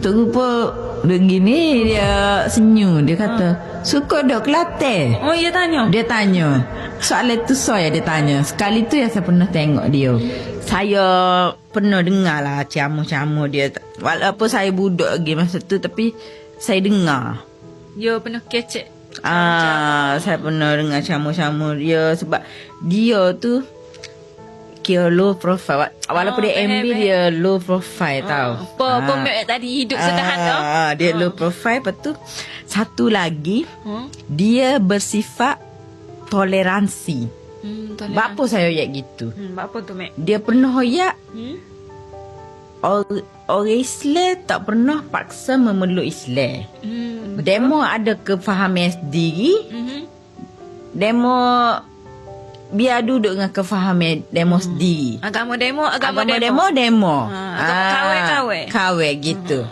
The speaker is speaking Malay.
Tok rupa begini dia senyum. Dia kata, suka dok Kelantan? Oh, dia tanya? Dia tanya. Soalan tu saya dia tanya. Sekali tu yang saya pernah tengok dia. Saya pernah dengar lah camu-camu dia. Walaupun saya budak lagi masa tu, tapi saya dengar. Dia pernah kecek? Saya pernah dengar camu-camu dia. Sebab dia tu kira low profile. Walaupun dia MB, dia low profile tau. Pemek tadi hidup sederhana. Dia low profile. Lepas tu satu lagi, dia bersifat toleransi. Bapa saya hoyak gitu. Apa tu, Mek? Dia pernah hoyak orang Islam tak pernah paksa memeluk Islam. Demo ada kefahaman sendiri. Demo biar duduk dengan kefahaman demo sendiri. Agama demo. Agama Kawai gitu.